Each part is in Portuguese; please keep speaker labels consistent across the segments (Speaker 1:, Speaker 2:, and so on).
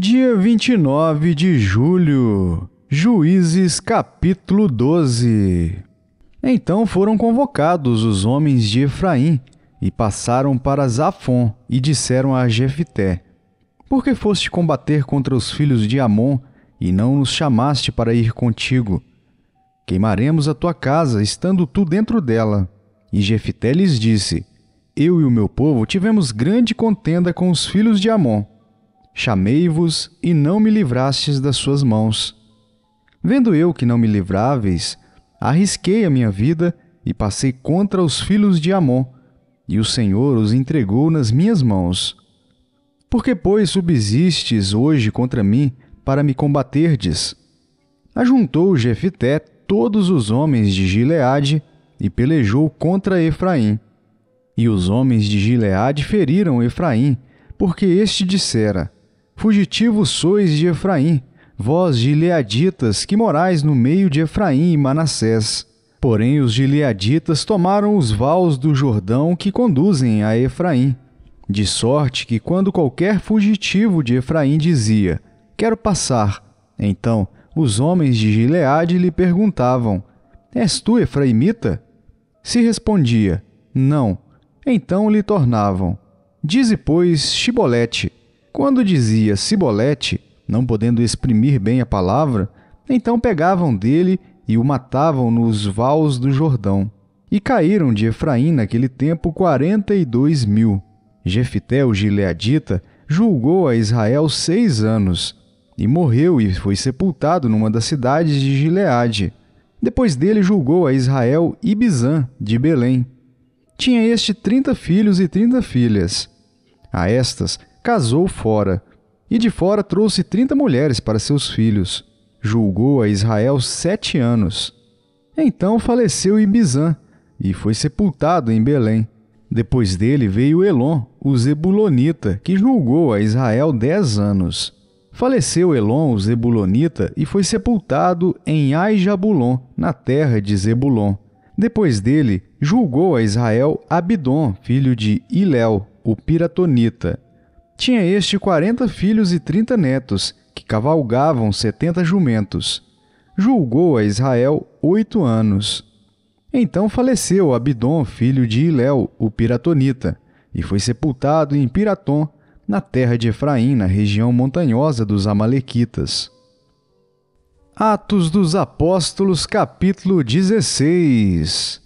Speaker 1: Dia 29 de julho, Juízes capítulo 12. Então foram convocados os homens de Efraim e passaram para Zafon e disseram a Jefité: Por que foste combater contra os filhos de Amon e não nos chamaste para ir contigo? Queimaremos a tua casa, estando tu dentro dela. E Jefité lhes disse: Eu e o meu povo tivemos grande contenda com os filhos de Amon. Chamei-vos e não me livrastes das suas mãos. Vendo eu que não me livráveis, arrisquei a minha vida e passei contra os filhos de Amon, e o Senhor os entregou nas minhas mãos. Por que, pois, subsistes hoje contra mim para me combaterdes? Ajuntou Jefité todos os homens de Gileade e pelejou contra Efraim. E os homens de Gileade feriram Efraim, porque este dissera: Fugitivos sois de Efraim, vós gileaditas que morais no meio de Efraim e Manassés. Porém os gileaditas tomaram os vales do Jordão que conduzem a Efraim, de sorte que quando qualquer fugitivo de Efraim dizia: Quero passar, então os homens de Gileade lhe perguntavam: És tu efraimita? Se respondia: Não, então lhe tornavam: Dize, pois, Shibolete. Quando dizia Sibolete, não podendo exprimir bem a palavra, então pegavam dele e o matavam nos vales do Jordão. E caíram de Efraim naquele tempo 42.000. Jefité, o gileadita, julgou a Israel 6 anos, e morreu e foi sepultado numa das cidades de Gileade. Depois dele julgou a Israel Ibizã, de Belém. Tinha este 30 filhos e 30 filhas. A estas casou fora, e de fora trouxe 30 mulheres para seus filhos. Julgou a Israel 7 anos. Então faleceu Ibizã, e foi sepultado em Belém. Depois dele veio Elon, o Zebulonita, que julgou a Israel 10 anos. Faleceu Elon, o Zebulonita, e foi sepultado em Ai-Jabulon, na terra de Zebulon. Depois dele, julgou a Israel Abidom, filho de Hilel, o Piratonita. Tinha este 40 filhos e 30 netos, que cavalgavam 70 jumentos. Julgou a Israel 8 anos. Então faleceu Abidom, filho de Hilel, o Piratonita, e foi sepultado em Piratom, na terra de Efraim, na região montanhosa dos Amalequitas. Atos dos Apóstolos, capítulo 16.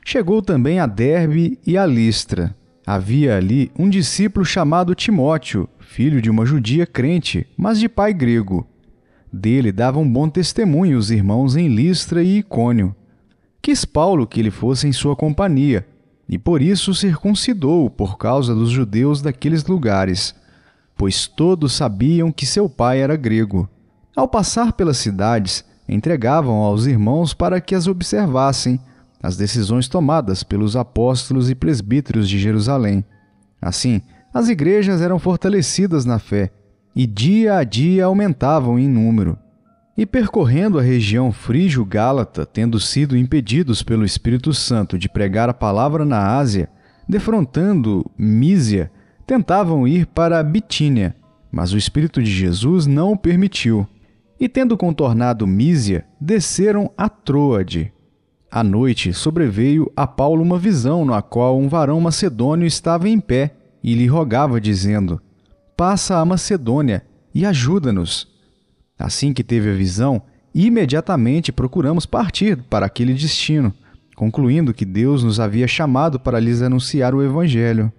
Speaker 1: Chegou também a Derbe e a Listra. Havia ali um discípulo chamado Timóteo, filho de uma judia crente, mas de pai grego. Dele davam bom testemunho os irmãos em Listra e Icônio. Quis Paulo que ele fosse em sua companhia, e por isso circuncidou por causa dos judeus daqueles lugares, pois todos sabiam que seu pai era grego. Ao passar pelas cidades, entregavam aos irmãos para que as observassem, as decisões tomadas pelos apóstolos e presbíteros de Jerusalém. Assim, as igrejas eram fortalecidas na fé, e dia a dia aumentavam em número. E percorrendo a região frígio-gálata, tendo sido impedidos pelo Espírito Santo de pregar a palavra na Ásia, defrontando Mísia, tentavam ir para a Bitínia, mas o Espírito de Jesus não o permitiu. E tendo contornado Mísia, desceram a Troade. À noite sobreveio a Paulo uma visão na qual um varão macedônio estava em pé e lhe rogava, dizendo: Passa a Macedônia e ajuda-nos. Assim que teve a visão, imediatamente procuramos partir para aquele destino, concluindo que Deus nos havia chamado para lhes anunciar o Evangelho.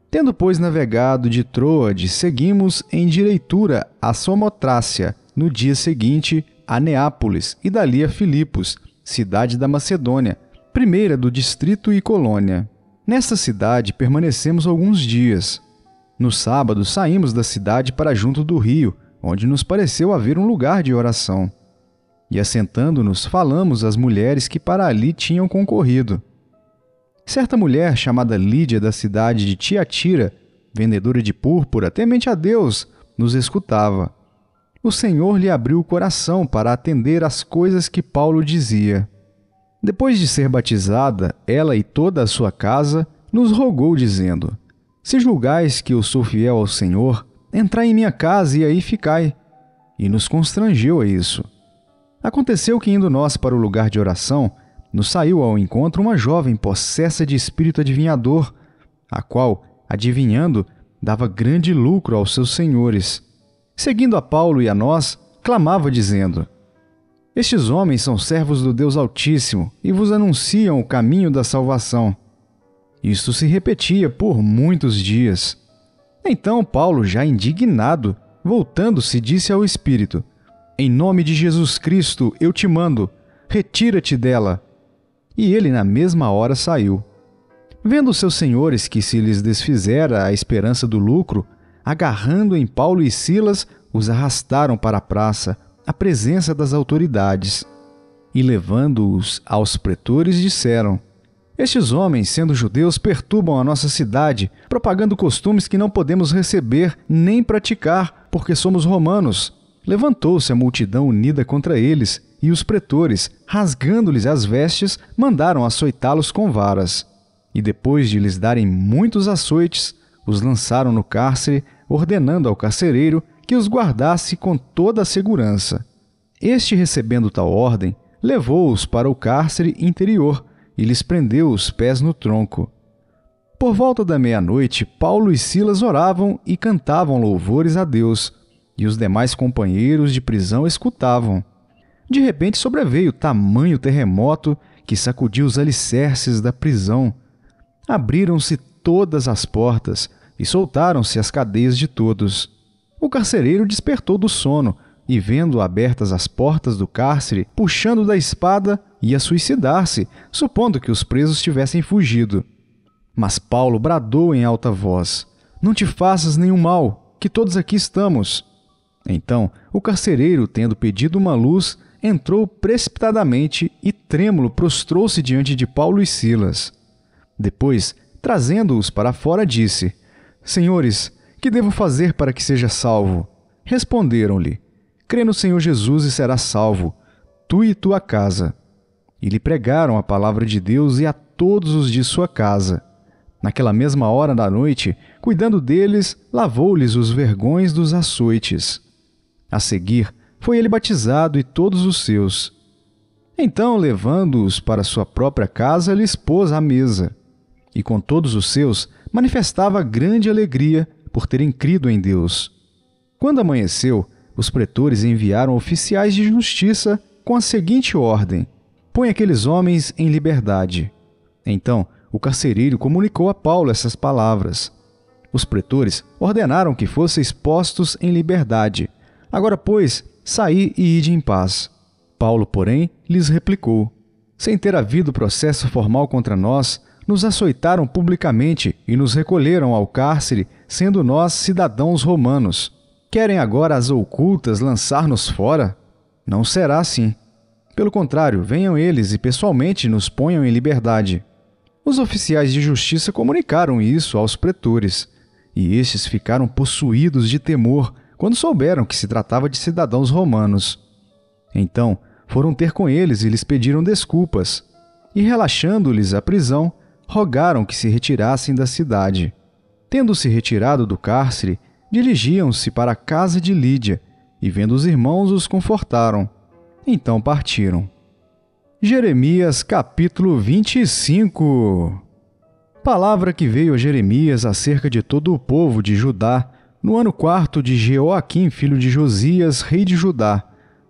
Speaker 1: Tendo, pois, navegado de Troade, seguimos em direitura a Samotrácia, no dia seguinte a Neápolis e dali a Filipos, cidade da Macedônia, primeira do distrito e colônia. Nesta cidade permanecemos alguns dias. No sábado saímos da cidade para junto do rio, onde nos pareceu haver um lugar de oração. E assentando-nos, falamos às mulheres que para ali tinham concorrido. Certa mulher chamada Lídia da cidade de Tiatira, vendedora de púrpura, temente a Deus, nos escutava. O Senhor lhe abriu o coração para atender às coisas que Paulo dizia. Depois de ser batizada, ela e toda a sua casa, nos rogou, dizendo: Se julgais que eu sou fiel ao Senhor, Entrai em minha casa e aí ficai. E nos constrangeu a isso. Aconteceu que, indo nós para o lugar de oração, nos saiu ao encontro uma jovem possessa de espírito adivinhador, a qual, adivinhando, dava grande lucro aos seus senhores. Seguindo a Paulo e a nós, clamava dizendo: Estes homens são servos do Deus Altíssimo e vos anunciam o caminho da salvação. Isto se repetia por muitos dias. Então Paulo, já indignado, voltando-se, disse ao espírito: Em nome de Jesus Cristo eu te mando, retira-te dela. E ele na mesma hora saiu. Vendo os seus senhores que se lhes desfizera a esperança do lucro, agarrando em Paulo e Silas, os arrastaram para a praça, à presença das autoridades. E levando-os aos pretores, disseram: Estes homens, sendo judeus, perturbam a nossa cidade, propagando costumes que não podemos receber nem praticar, porque somos romanos. Levantou-se a multidão unida contra eles, e os pretores, rasgando-lhes as vestes, mandaram açoitá-los com varas. E depois de lhes darem muitos açoites, os lançaram no cárcere, ordenando ao carcereiro que os guardasse com toda a segurança. Este, recebendo tal ordem, levou-os para o cárcere interior e lhes prendeu os pés no tronco. Por volta da meia-noite, Paulo e Silas oravam e cantavam louvores a Deus, e os demais companheiros de prisão escutavam. De repente sobreveio tamanho terremoto que sacudiu os alicerces da prisão. Abriram-se todas as portas e soltaram-se as cadeias de todos. O carcereiro despertou do sono e, vendo abertas as portas do cárcere, puxando da espada, ia suicidar-se, supondo que os presos tivessem fugido. Mas Paulo bradou em alta voz: Não te faças nenhum mal, que todos aqui estamos. Então o carcereiro, tendo pedido uma luz, entrou precipitadamente e, trêmulo, prostrou-se diante de Paulo e Silas. Depois, trazendo-os para fora, disse: Senhores, que devo fazer para que seja salvo? Responderam-lhe: Crê no Senhor Jesus e serás salvo, tu e tua casa. E lhe pregaram a palavra de Deus e a todos os de sua casa. Naquela mesma hora da noite, cuidando deles, lavou-lhes os vergões dos açoites. A seguir, foi ele batizado e todos os seus. Então, levando-os para sua própria casa, lhes pôs à mesa. E com todos os seus, manifestava grande alegria por terem crido em Deus. Quando amanheceu, os pretores enviaram oficiais de justiça com a seguinte ordem: Põe aqueles homens em liberdade. Então, o carcereiro comunicou a Paulo essas palavras. Os pretores ordenaram que fossem expostos em liberdade. Agora, pois, saí e ide em paz. Paulo, porém, lhes replicou: Sem ter havido processo formal contra nós, nos açoitaram publicamente e nos recolheram ao cárcere, sendo nós cidadãos romanos. Querem agora às ocultas lançar-nos fora? Não será assim. Pelo contrário, venham eles e pessoalmente nos ponham em liberdade. Os oficiais de justiça comunicaram isso aos pretores, e estes ficaram possuídos de temor quando souberam que se tratava de cidadãos romanos. Então foram ter com eles e lhes pediram desculpas, e, relaxando-lhes a prisão, rogaram que se retirassem da cidade. Tendo-se retirado do cárcere, dirigiam-se para a casa de Lídia, e vendo os irmãos os confortaram. Então partiram. Jeremias capítulo 25. Palavra que veio a Jeremias acerca de todo o povo de Judá, no ano 4º de Jeoaquim, filho de Josias, rei de Judá,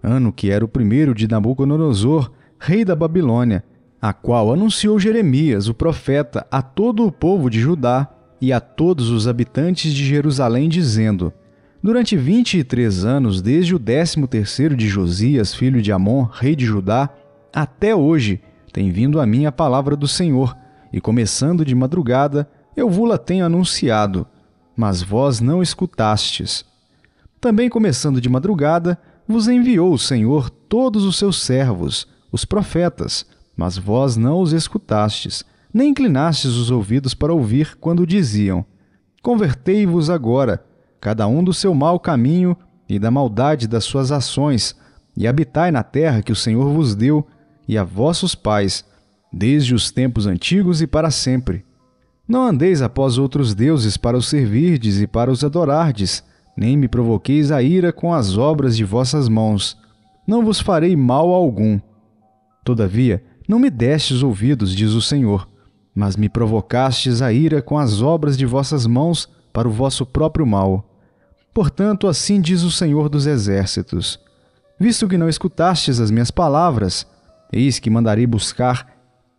Speaker 1: ano que era o 1º de Nabucodonosor, rei da Babilônia, a qual anunciou Jeremias, o profeta, a todo o povo de Judá e a todos os habitantes de Jerusalém, dizendo: Durante 23 anos, desde o 13º de Josias, filho de Amon, rei de Judá, até hoje, tem vindo a mim a palavra do Senhor, e começando de madrugada, eu vou-la tenho anunciado, mas vós não escutastes. Também começando de madrugada, vos enviou o Senhor todos os seus servos, os profetas, mas vós não os escutastes, nem inclinastes os ouvidos para ouvir quando diziam: Convertei-vos agora, cada um do seu mau caminho e da maldade das suas ações, e habitai na terra que o Senhor vos deu, e a vossos pais, desde os tempos antigos e para sempre. Não andeis após outros deuses para os servirdes e para os adorardes, nem me provoqueis a ira com as obras de vossas mãos. Não vos farei mal algum. Todavia, não me destes ouvidos, diz o Senhor, mas me provocastes a ira com as obras de vossas mãos para o vosso próprio mal. Portanto, assim diz o Senhor dos Exércitos: visto que não escutastes as minhas palavras, eis que mandarei buscar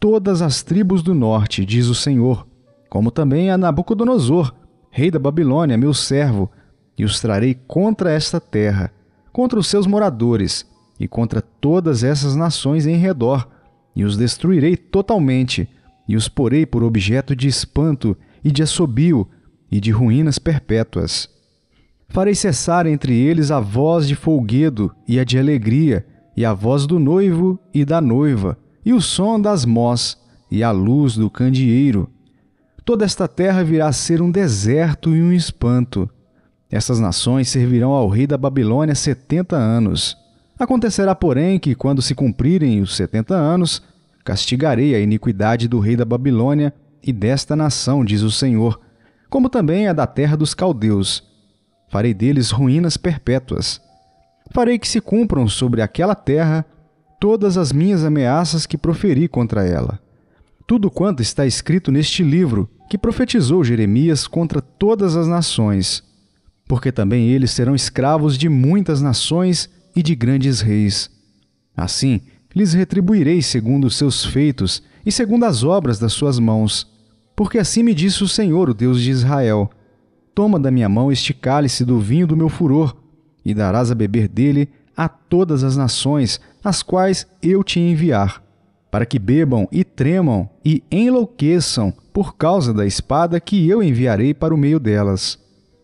Speaker 1: todas as tribos do norte, diz o Senhor, como também a Nabucodonosor, rei da Babilônia, meu servo, e os trarei contra esta terra, contra os seus moradores, e contra todas essas nações em redor, e os destruirei totalmente, e os porei por objeto de espanto e de assobio e de ruínas perpétuas. Farei cessar entre eles a voz de folguedo e a de alegria, e a voz do noivo e da noiva, e o som das mós, e a luz do candeeiro. Toda esta terra virá a ser um deserto e um espanto. Essas nações servirão ao rei da Babilônia 70 anos. Acontecerá, porém, que, quando se cumprirem os 70 anos, castigarei a iniquidade do rei da Babilônia e desta nação, diz o Senhor, como também a da terra dos caldeus. Farei deles ruínas perpétuas. Farei que se cumpram sobre aquela terra todas as minhas ameaças que proferi contra ela. Tudo quanto está escrito neste livro, que profetizou Jeremias contra todas as nações, porque também eles serão escravos de muitas nações e de grandes reis. Assim, lhes retribuirei segundo os seus feitos e segundo as obras das suas mãos. Porque assim me disse o Senhor, o Deus de Israel: toma da minha mão este cálice do vinho do meu furor, e darás a beber dele a todas as nações, as quais eu te enviar, para que bebam e tremam e enlouqueçam por causa da espada que eu enviarei para o meio delas.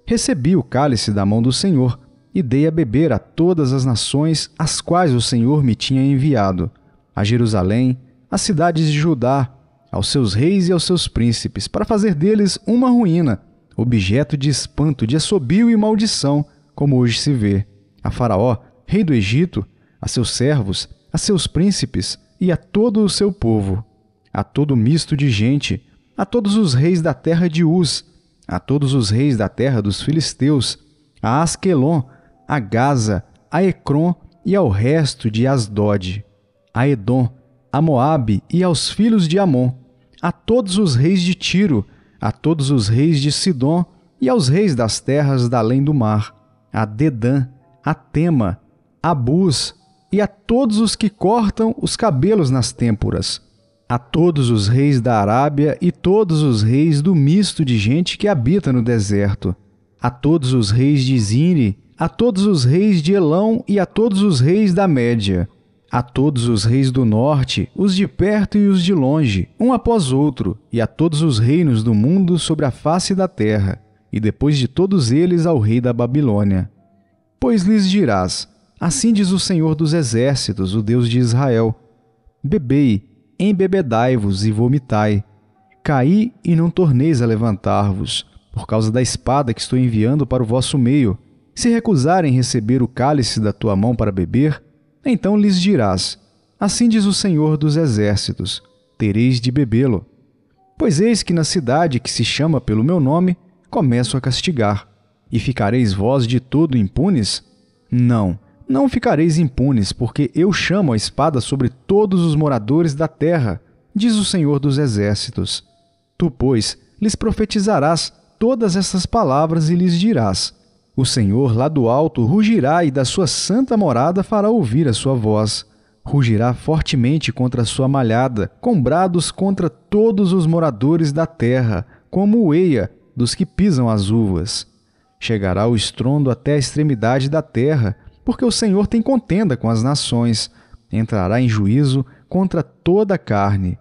Speaker 1: Recebi o cálice da mão do Senhor, e dei a beber a todas as nações as quais o Senhor me tinha enviado, a Jerusalém, às cidades de Judá, aos seus reis e aos seus príncipes, para fazer deles uma ruína, objeto de espanto, de assobio e maldição, como hoje se vê, a Faraó, rei do Egito, a seus servos, a seus príncipes e a todo o seu povo, a todo misto de gente, a todos os reis da terra de Uz, a todos os reis da terra dos filisteus, a Asquelon, a Gaza, a Ecrom e ao resto de Asdod, a Edom, a Moabe e aos filhos de Amon, a todos os reis de Tiro, a todos os reis de Sidom e aos reis das terras da além do mar, a Dedã, a Tema, a Bus e a todos os que cortam os cabelos nas têmporas, a todos os reis da Arábia e todos os reis do misto de gente que habita no deserto, a todos os reis de Zine, a todos os reis de Elão e a todos os reis da Média, a todos os reis do norte, os de perto e os de longe, um após outro, e a todos os reinos do mundo sobre a face da terra, e depois de todos eles ao rei da Babilônia. Pois lhes dirás: assim diz o Senhor dos Exércitos, o Deus de Israel: bebei, embebedai-vos e vomitai. Caí e não torneis a levantar-vos, por causa da espada que estou enviando para o vosso meio. Se recusarem receber o cálice da tua mão para beber, então lhes dirás: assim diz o Senhor dos Exércitos, tereis de bebê-lo. Pois eis que na cidade que se chama pelo meu nome, começo a castigar. E ficareis vós de todo impunes? Não, não ficareis impunes, porque eu chamo a espada sobre todos os moradores da terra, diz o Senhor dos Exércitos. Tu, pois, lhes profetizarás todas essas palavras e lhes dirás: o Senhor lá do alto rugirá e da sua santa morada fará ouvir a sua voz. Rugirá fortemente contra a sua malhada, com brados contra todos os moradores da terra, como o eia dos que pisam as uvas. Chegará o estrondo até a extremidade da terra, porque o Senhor tem contenda com as nações. Entrará em juízo contra toda a carne.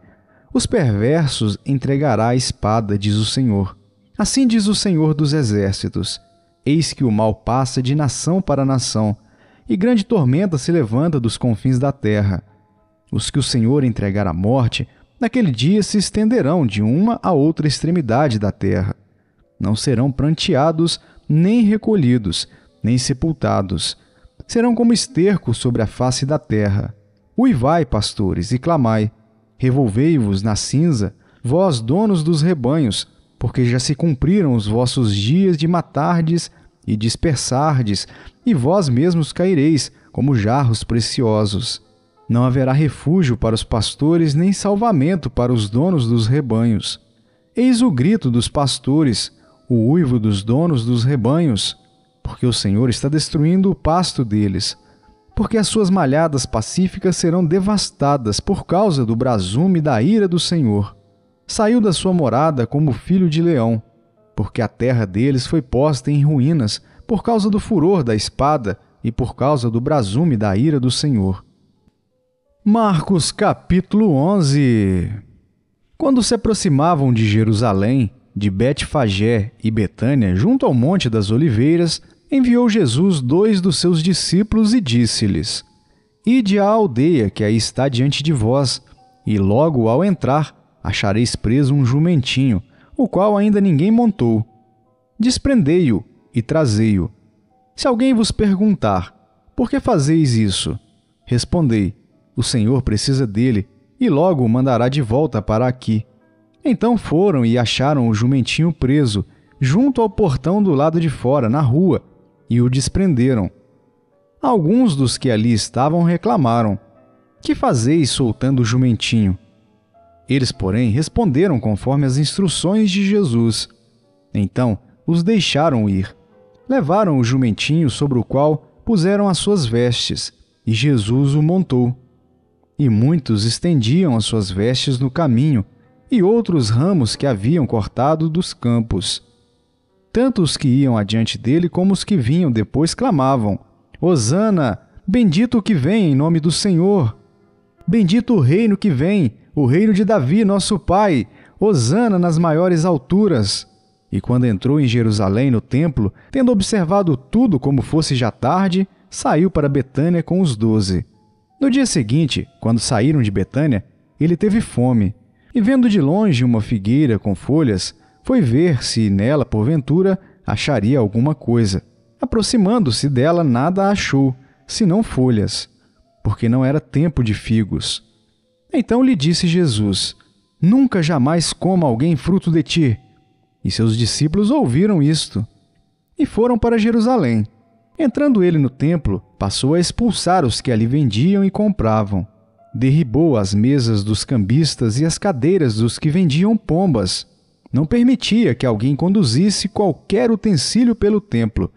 Speaker 1: Os perversos entregará a espada, diz o Senhor. Assim diz o Senhor dos Exércitos: eis que o mal passa de nação para nação, e grande tormenta se levanta dos confins da terra. Os que o Senhor entregar à morte, naquele dia se estenderão de uma a outra extremidade da terra. Não serão pranteados, nem recolhidos, nem sepultados. Serão como esterco sobre a face da terra. Uivai, pastores, e clamai. Revolvei-vos na cinza, vós donos dos rebanhos, porque já se cumpriram os vossos dias de matardes e dispersardes, e vós mesmos caireis, como jarros preciosos. Não haverá refúgio para os pastores, nem salvamento para os donos dos rebanhos. Eis o grito dos pastores, o uivo dos donos dos rebanhos, porque o Senhor está destruindo o pasto deles, porque as suas malhadas pacíficas serão devastadas por causa do brasume da ira do Senhor. Saiu da sua morada como filho de leão, porque a terra deles foi posta em ruínas por causa do furor da espada e por causa do brasume da ira do Senhor. Marcos capítulo 11. Quando se aproximavam de Jerusalém, de Betfagé e Betânia, junto ao Monte das Oliveiras, enviou Jesus 2 dos seus discípulos e disse-lhes: Ide à aldeia que aí está diante de vós, e logo ao entrar achareis preso um jumentinho, o qual ainda ninguém montou. Desprendei-o e trazei-o. Se alguém vos perguntar: Por que fazeis isso? Respondei: O Senhor precisa dele, e logo o mandará de volta para aqui. Então foram e acharam o jumentinho preso, junto ao portão do lado de fora, na rua, e o desprenderam. Alguns dos que ali estavam reclamaram: Que fazeis soltando o jumentinho? Eles, porém, responderam conforme as instruções de Jesus. Então os deixaram ir. Levaram o jumentinho sobre o qual puseram as suas vestes, e Jesus o montou. E muitos estendiam as suas vestes no caminho, e outros ramos que haviam cortado dos campos. Tanto os que iam adiante dele como os que vinham depois clamavam: Hosana, bendito o que vem em nome do Senhor! Bendito o reino que vem, o reino de Davi, nosso pai! Hosana nas maiores alturas! E quando entrou em Jerusalém no templo, tendo observado tudo como fosse já tarde, saiu para Betânia com os 12. No dia seguinte, quando saíram de Betânia, ele teve fome, e vendo de longe uma figueira com folhas, foi ver se nela, porventura, acharia alguma coisa. Aproximando-se dela, nada achou, senão folhas, porque não era tempo de figos. Então lhe disse Jesus: Nunca jamais coma alguém fruto de ti. E seus discípulos ouviram isto, e foram para Jerusalém. Entrando ele no templo, passou a expulsar os que ali vendiam e compravam. Derribou as mesas dos cambistas e as cadeiras dos que vendiam pombas. Não permitia que alguém conduzisse qualquer utensílio pelo templo.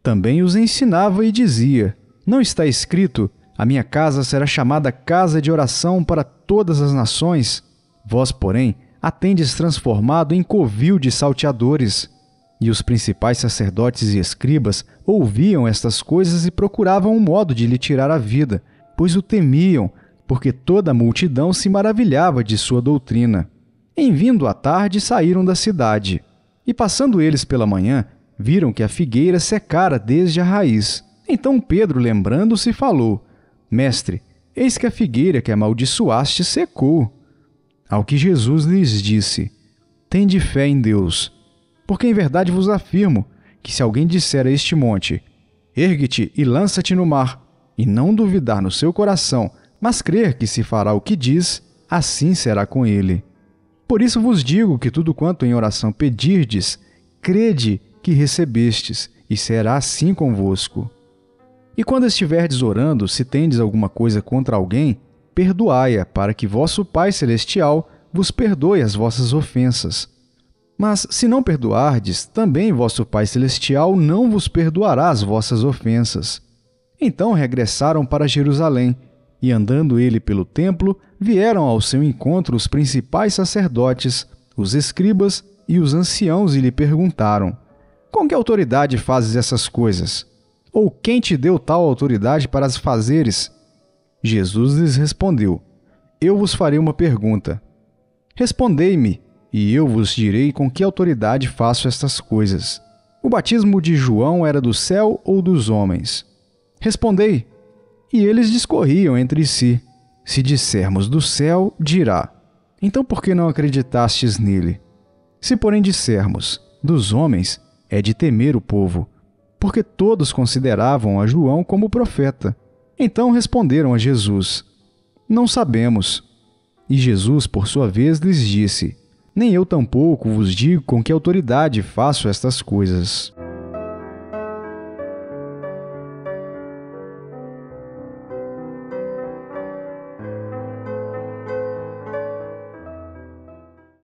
Speaker 1: Também os ensinava e dizia: Não está escrito: A minha casa será chamada casa de oração para todas as nações? Vós, porém, a tendes transformado em covil de salteadores. E os principais sacerdotes e escribas ouviam estas coisas e procuravam um modo de lhe tirar a vida, pois o temiam, porque toda a multidão se maravilhava de sua doutrina. Em vindo à tarde, saíram da cidade. E passando eles pela manhã, viram que a figueira secara desde a raiz. Então Pedro, lembrando-se, falou: Mestre, eis que a figueira que amaldiçoaste secou. Ao que Jesus lhes disse: Tende fé em Deus, porque em verdade vos afirmo que se alguém disser a este monte: Ergue-te e lança-te no mar, e não duvidar no seu coração, mas crer que se fará o que diz, assim será com ele. Por isso vos digo que tudo quanto em oração pedirdes, crede que recebestes, e será assim convosco. E quando estiverdes orando, se tendes alguma coisa contra alguém, perdoai-a, para que vosso Pai Celestial vos perdoe as vossas ofensas. Mas se não perdoardes, também vosso Pai Celestial não vos perdoará as vossas ofensas. Então regressaram para Jerusalém, e andando ele pelo templo, vieram ao seu encontro os principais sacerdotes, os escribas e os anciãos, e lhe perguntaram: Com que autoridade fazes essas coisas? Ou quem te deu tal autoridade para as fazeres? Jesus lhes respondeu: Eu vos farei uma pergunta. Respondei-me, e eu vos direi com que autoridade faço estas coisas. O batismo de João era do céu ou dos homens? Respondei. E eles discorriam entre si. Se dissermos do céu, dirá: Então por que não acreditastes nele? Se porém dissermos dos homens, é de temer o povo, porque todos consideravam a João como profeta. Então responderam a Jesus: Não sabemos. E Jesus, por sua vez, lhes disse: Nem eu tampouco vos digo com que autoridade faço estas coisas.